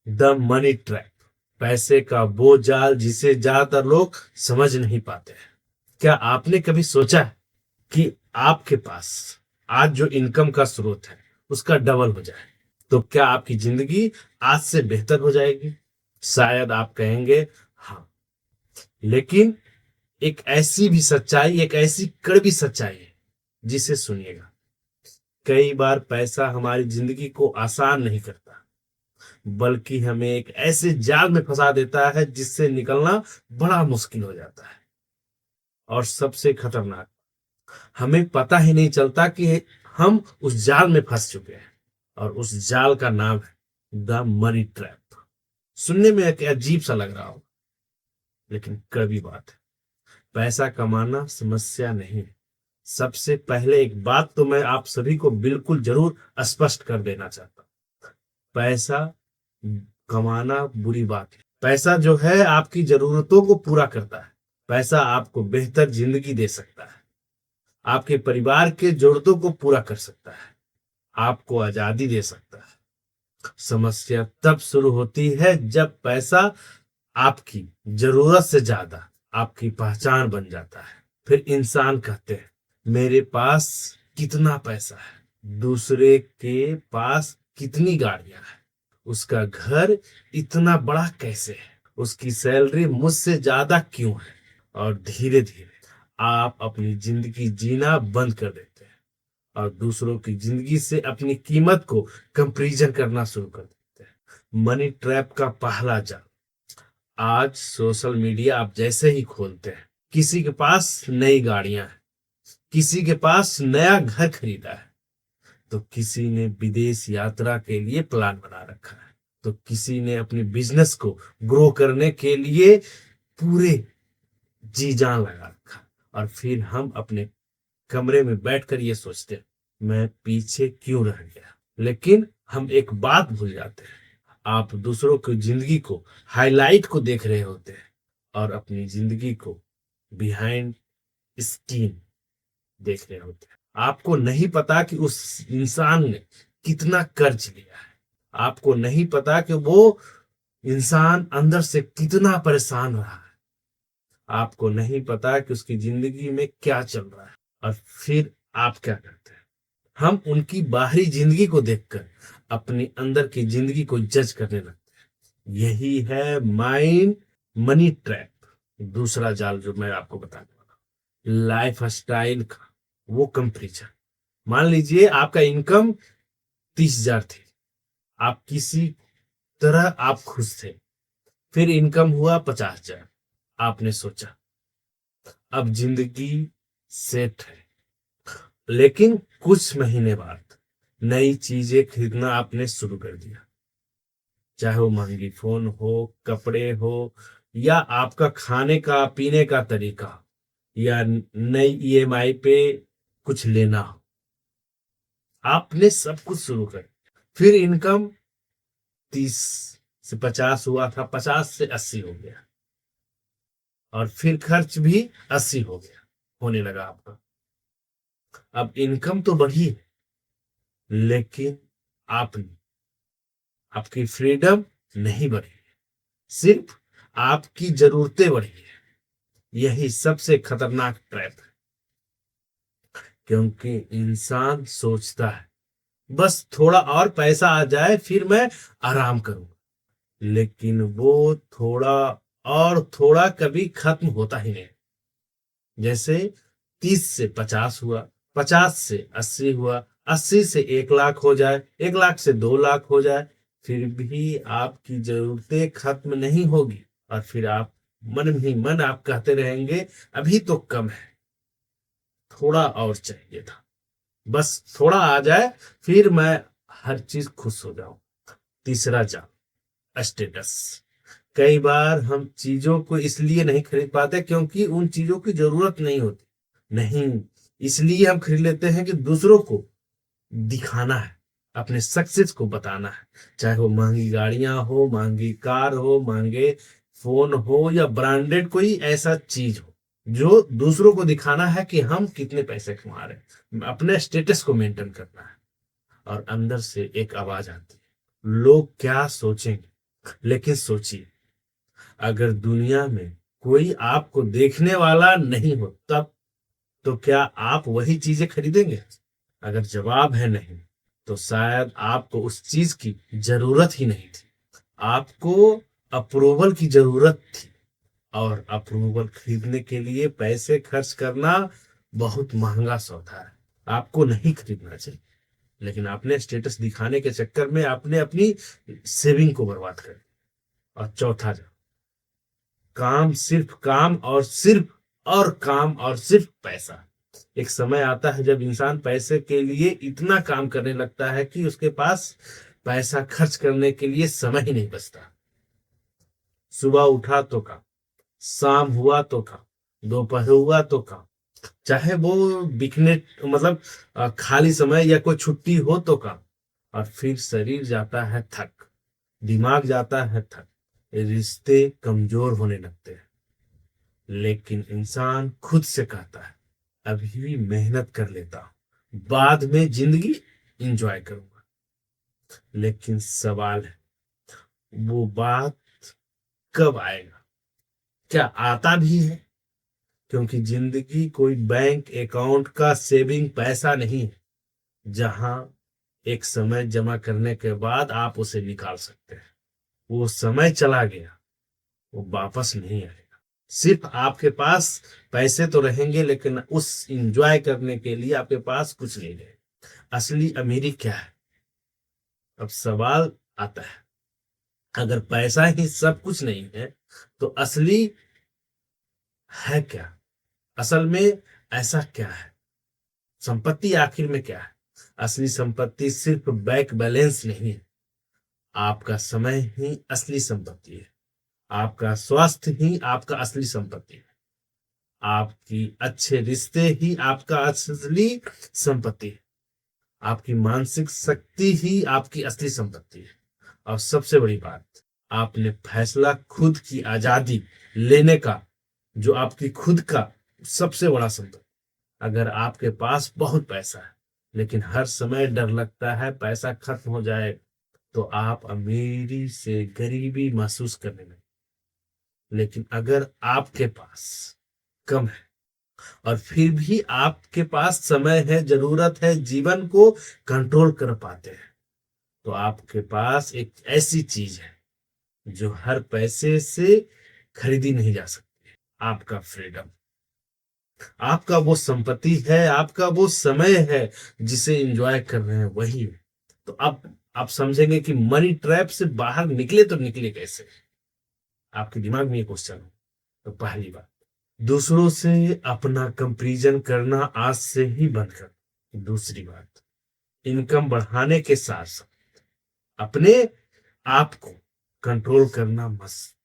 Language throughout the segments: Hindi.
द मनी ट्रैप, पैसे का वो जाल जिसे ज्यादातर लोग समझ नहीं पाते हैं। क्या आपने कभी सोचा है कि आपके पास आज जो इनकम का स्रोत है उसका डबल हो जाए तो क्या आपकी जिंदगी आज से बेहतर हो जाएगी? शायद आप कहेंगे हाँ, लेकिन एक ऐसी भी सच्चाई, एक ऐसी कड़वी सच्चाई है जिसे सुनिएगा। कई बार पैसा हमारी जिंदगी को आसान नहीं करता, बल्कि हमें एक ऐसे जाल में फंसा देता है जिससे निकलना बड़ा मुश्किल हो जाता है। और सबसे खतरनाक, हमें पता ही नहीं चलता कि हम उस जाल में फंस चुके हैं। और उस जाल का नाम है द मनी ट्रैप। सुनने में एक अजीब सा लग रहा हो, लेकिन कड़वी बात है। पैसा कमाना समस्या नहीं है। सबसे पहले एक बात तो मैं आप सभी को बिल्कुल जरूर स्पष्ट कर देना चाहता हूं। पैसा कमाना बुरी बात है। पैसा जो है आपकी जरूरतों को पूरा करता है। पैसा आपको बेहतर जिंदगी दे सकता है, आपके परिवार के जरूरतों को पूरा कर सकता है, आपको आजादी दे सकता है। समस्या तब शुरू होती है जब पैसा आपकी जरूरत से ज्यादा आपकी पहचान बन जाता है। फिर इंसान कहते हैं मेरे पास कितना पैसा है, दूसरे के पास कितनी गाड़ियां हैं, उसका घर इतना बड़ा कैसे है, उसकी सैलरी मुझसे ज्यादा क्यों है। और धीरे धीरे आप अपनी जिंदगी जीना बंद कर देते हैं और दूसरों की जिंदगी से अपनी कीमत को कंपैरिजन करना शुरू कर देते हैं। मनी ट्रैप का पहला जाल। आज सोशल मीडिया आप जैसे ही खोलते हैं, किसी के पास नई गाड़ियां हैं, किसी के पास नया घर खरीदा है, तो किसी ने विदेश यात्रा के लिए प्लान बना रखा है, तो किसी ने अपने बिजनेस को ग्रो करने के लिए पूरे जी जान लगा रखा। और फिर हम अपने कमरे में बैठकर ये सोचते हैं मैं पीछे क्यों रह गया। लेकिन हम एक बात भूल जाते हैं, आप दूसरों की जिंदगी को हाईलाइट को देख रहे होते हैं और अपनी जिंदगी को बिहाइंड स्क्रीन देख रहे होते हैं। आपको नहीं पता कि उस इंसान ने कितना कर्ज लिया है, आपको नहीं पता कि वो इंसान अंदर से कितना परेशान रहा है, आपको नहीं पता कि उसकी जिंदगी में क्या चल रहा है। और फिर आप क्या करते हैं, हम उनकी बाहरी जिंदगी को देखकर अपनी अंदर की जिंदगी को जज करने लगते हैं। यही है माइंड मनी ट्रैप। दूसरा जाल जो मैं आपको बताने वाला हूं, लाइफ स्टाइल का वो कंपैरिजन। मान लीजिए आपका इनकम 30,000 थी, आप किसी तरह आप खुश थे। फिर इनकम हुआ 50,000, आपने सोचा अब जिंदगी सेट है। लेकिन कुछ महीने बाद नई चीजें खरीदना आपने शुरू कर दिया, चाहे वो महंगी फोन हो, कपड़े हो, या आपका खाने का पीने का तरीका, या नई ईएमआई पे कुछ लेना हो। आपने सब कुछ शुरू कर, फिर इनकम 30 से 50 हुआ था, 50 से 80 हो गया, और फिर खर्च भी 80 हो गया, होने लगा आपका। अब इनकम तो बढ़ी है, लेकिन आपने आपकी फ्रीडम नहीं बढ़ी है, सिर्फ आपकी जरूरतें बढ़ी है। यही सबसे खतरनाक ट्रैप है, क्योंकि इंसान सोचता है बस थोड़ा और पैसा आ जाए फिर मैं आराम करूंगा। लेकिन वो थोड़ा और थोड़ा कभी खत्म होता ही नहीं। जैसे 30 से 50 हुआ, 50 से 80 हुआ, 80 से 1 लाख हो जाए, 1 लाख से 2 लाख हो जाए, फिर भी आपकी जरूरतें खत्म नहीं होगी। और फिर आप मन ही मन आप कहते रहेंगे अभी तो कम है, थोड़ा और चाहिए था, बस थोड़ा आ जाए फिर मैं हर चीज खुश हो जाऊं। तीसरा जाल, स्टेटस। कई बार हम चीजों को इसलिए नहीं खरीद पाते क्योंकि उन चीजों की जरूरत नहीं होती, नहीं, इसलिए हम खरीद लेते हैं कि दूसरों को दिखाना है, अपने सक्सेस को बताना है। चाहे वो महंगी गाड़ियां हो, महंगी कार हो, महंगे फोन हो, या ब्रांडेड कोई ऐसा चीज हो जो दूसरों को दिखाना है कि हम कितने पैसे कमा रहे हैं, अपने स्टेटस को मेंटेन करना है। और अंदर से एक आवाज आती है लोग क्या सोचेंगे, लेकिन सोचिए, अगर दुनिया में कोई आपको देखने वाला नहीं हो तब, तो क्या आप वही चीजें खरीदेंगे? अगर जवाब है नहीं, तो शायद आपको उस चीज की जरूरत ही नहीं थी। आपको अप्रूवल की जरूरत थी, और अप्रूवल खरीदने के लिए पैसे खर्च करना बहुत महंगा सौदा है। आपको नहीं खरीदना चाहिए, लेकिन आपने स्टेटस दिखाने के चक्कर में आपने अपनी सेविंग को बर्बाद कर दिया। और चौथा, काम, सिर्फ काम और सिर्फ और काम और सिर्फ पैसा। एक समय आता है जब इंसान पैसे के लिए इतना काम करने लगता है कि उसके पास पैसा खर्च करने के लिए समय ही नहीं बचता। सुबह उठा तो काम, शाम हुआ तो काम, दोपहर हुआ तो काम, चाहे वो बिकने मतलब खाली समय या कोई छुट्टी हो तो काम। और फिर शरीर जाता है थक, दिमाग जाता है थक, रिश्ते कमजोर होने लगते हैं। लेकिन इंसान खुद से कहता है, अभी भी मेहनत कर लेता हूं, बाद में जिंदगी एंजॉय करूंगा। लेकिन सवाल है, वो बात कब आएगा? क्या आता भी है? क्योंकि जिंदगी कोई बैंक अकाउंट का सेविंग पैसा नहीं है, जहां एक समय जमा करने के बाद आप उसे निकाल सकते हैं। वो समय चला गया, वो वापस नहीं आएगा। सिर्फ आपके पास पैसे तो रहेंगे, लेकिन उस इंजॉय करने के लिए आपके पास कुछ नहीं रहेगा। असली अमीरी क्या है? अब सवाल आता है, अगर पैसा ही सब कुछ नहीं है, तो असली है क्या? असल में ऐसा क्या है? संपत्ति आखिर में क्या है? असली संपत्ति सिर्फ बैंक बैलेंस नहीं है। आपका समय ही असली संपत्ति है। आपका स्वास्थ्य ही आपका असली संपत्ति है। आपकी अच्छे रिश्ते ही आपका असली संपत्ति है। आपकी मानसिक शक्ति ही आपकी असली संपत्ति है। और सबसे बड़ी बात, आपने फैसला खुद की आजादी लेने का, जो आपकी खुद का सबसे बड़ा संपत्ति। अगर आपके पास बहुत पैसा है, लेकिन हर समय डर लगता है पैसा खत्म हो जाए, तो आप अमीरी से गरीबी महसूस करने लगे। लेकिन अगर आपके पास कम है, और फिर भी आपके पास समय है, जरूरत है, जीवन को कंट्रोल कर पाते हैं, तो आपके पास एक ऐसी चीज है जो हर पैसे से खरीदी नहीं जा सकती। आपका फ्रीडम, आपका वो संपत्ति है, आपका वो समय है जिसे एंजॉय कर रहे हैं, वही है। तो अब आप समझेंगे कि मनी ट्रैप से बाहर निकले तो निकले कैसे। आपके दिमाग में ये क्वेश्चन हो, तो पहली बात, दूसरों से अपना कंपैरिजन करना आज से ही बंद कर। दूसरी बात, इनकम बढ़ाने के साथ साथ अपने आप को कंट्रोल करना मस्त।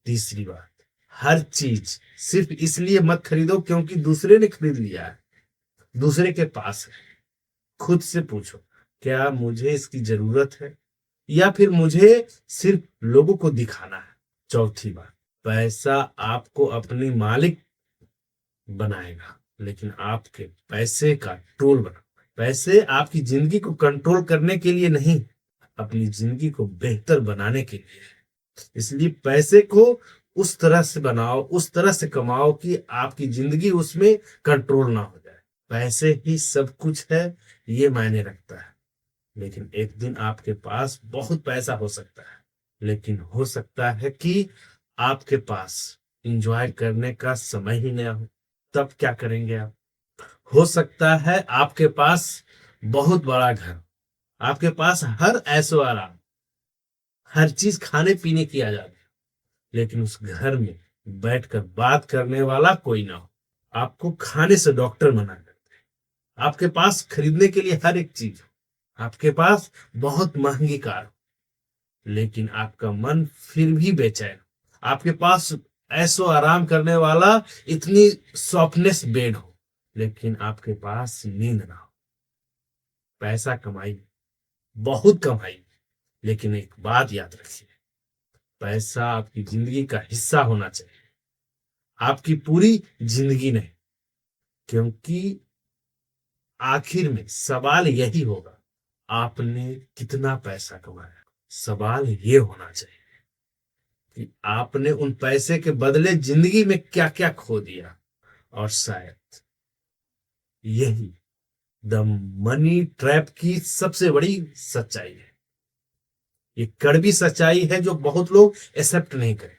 तीसरी बात, हर चीज सिर्फ इसलिए मत खरीदो क्योंकि दूसरे ने खरीद लिया है, दूसरे के पास है। खुद से पूछो, क्या मुझे इसकी जरूरत है, या फिर मुझे सिर्फ लोगों को दिखाना है। चौथी बात, पैसा आपको अपनी मालिक बनाएगा, लेकिन आपके पैसे का टूल बना। पैसे आपकी जिंदगी को कंट्रोल करने के लिए नहीं, अपनी जिंदगी को बेहतर बनाने के लिए। इसलिए पैसे को उस तरह से बनाओ, उस तरह से कमाओ कि आपकी जिंदगी उसमें कंट्रोल ना हो जाए। पैसे ही सब कुछ है, ये मायने रखता है। लेकिन एक दिन आपके पास बहुत पैसा हो सकता है, लेकिन हो सकता है कि आपके पास इंजॉय करने का समय ही ना हो। तब क्या करेंगे आप? हो सकता है आपके पास बहुत बड़ा घर, आपके पास हर ऐशो आराम, हर चीज खाने पीने की आ जाती, लेकिन उस घर में बैठकर बात करने वाला कोई ना हो। आपको खाने से डॉक्टर मना करते हैं, आपके पास खरीदने के लिए हर एक चीज हो, आपके पास बहुत महंगी कार हो, लेकिन आपका मन फिर भी बेचैन। आपके पास ऐसो आराम करने वाला इतनी सॉफ्टनेस बेड हो, लेकिन आपके पास नींद ना हो। पैसा कमाइए, बहुत कमाइए, लेकिन एक बात याद रखिए, पैसा आपकी जिंदगी का हिस्सा होना चाहिए, आपकी पूरी जिंदगी नहीं। क्योंकि आखिर में सवाल यही होगा, आपने कितना पैसा कमाया। सवाल ये होना चाहिए। कि आपने उन पैसे के बदले जिंदगी में क्या क्या खो दिया। और शायद यही द मनी ट्रैप की सबसे बड़ी सच्चाई है। ये कड़वी सच्चाई है जो बहुत लोग एक्सेप्ट नहीं करें।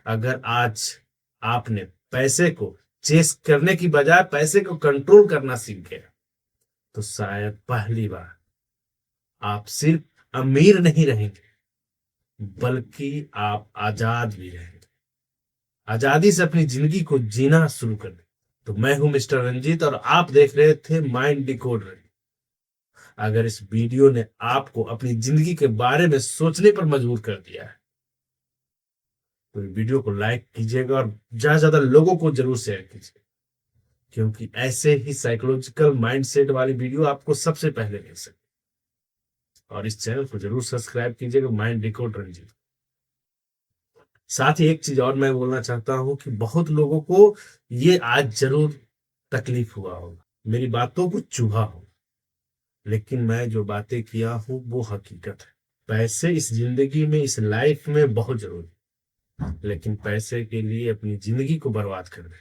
अगर आज आपने पैसे को चेस करने की बजाय पैसे को कंट्रोल करना सीख गया, तो शायद पहली बार आप सिर्फ अमीर नहीं रहेंगे, बल्कि आप आजाद भी रहेंगे। आजादी से अपनी जिंदगी को जीना शुरू कर दें। तो मैं हूं मिस्टर रंजीत और आप देख रहे थे माइंड डिकोड रंजीत। अगर इस वीडियो ने आपको अपनी जिंदगी के बारे में सोचने पर मजबूर कर दिया है, तो वीडियो को लाइक कीजिएगा और ज्यादा ज्यादा लोगों को जरूर शेयर कीजिए, क्योंकि ऐसे ही साइकोलॉजिकल माइंडसेट वाली वीडियो आपको सबसे पहले मिल सके। और इस चैनल को जरूर सब्सक्राइब कीजिएगा, माइंड डिकोड रंजीत। साथ ही एक चीज और मैं बोलना चाहता हूं कि बहुत लोगों को ये आज जरूर तकलीफ हुआ होगा, मेरी बातों को चुभा होगा, लेकिन मैं जो बातें किया हूं वो हकीकत है। पैसे इस जिंदगी में, इस लाइफ में बहुत जरूरी है, लेकिन पैसे के लिए अपनी जिंदगी को बर्बाद कर दे,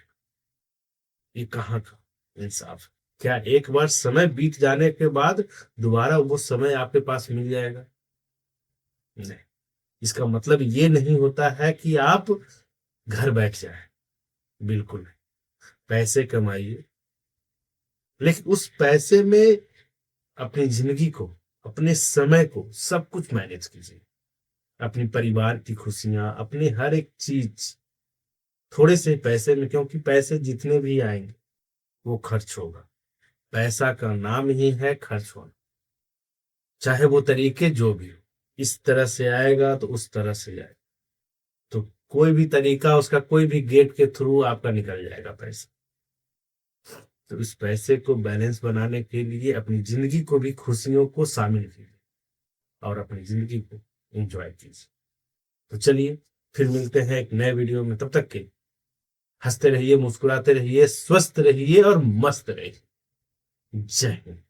ये कहाँ का इंसाफ है? क्या एक बार समय बीत जाने के बाद दोबारा वो समय आपके पास मिल जाएगा? नहीं। इसका मतलब ये नहीं होता है कि आप घर बैठ जाए, बिल्कुल नहीं। पैसे कमाइए, लेकिन उस पैसे में अपनी जिंदगी को, अपने समय को, सब कुछ मैनेज कीजिए। अपनी परिवार की खुशियां, अपनी हर एक चीज थोड़े से पैसे में, क्योंकि पैसे जितने भी आएंगे वो खर्च होगा। पैसा का नाम ही है खर्च होना, चाहे वो तरीके जो भी हो। इस तरह से आएगा तो उस तरह से जाएगा, तो कोई भी तरीका, उसका कोई भी गेट के थ्रू आपका निकल जाएगा पैसा। तो इस पैसे को बैलेंस बनाने के लिए अपनी जिंदगी को भी खुशियों को शामिल कीजिए और अपनी जिंदगी को एंजॉय कीजिए। तो चलिए फिर मिलते हैं एक नए वीडियो में। तब तक के हंसते रहिए, मुस्कुराते रहिए, स्वस्थ रहिए और मस्त रहिए। जय हिंद।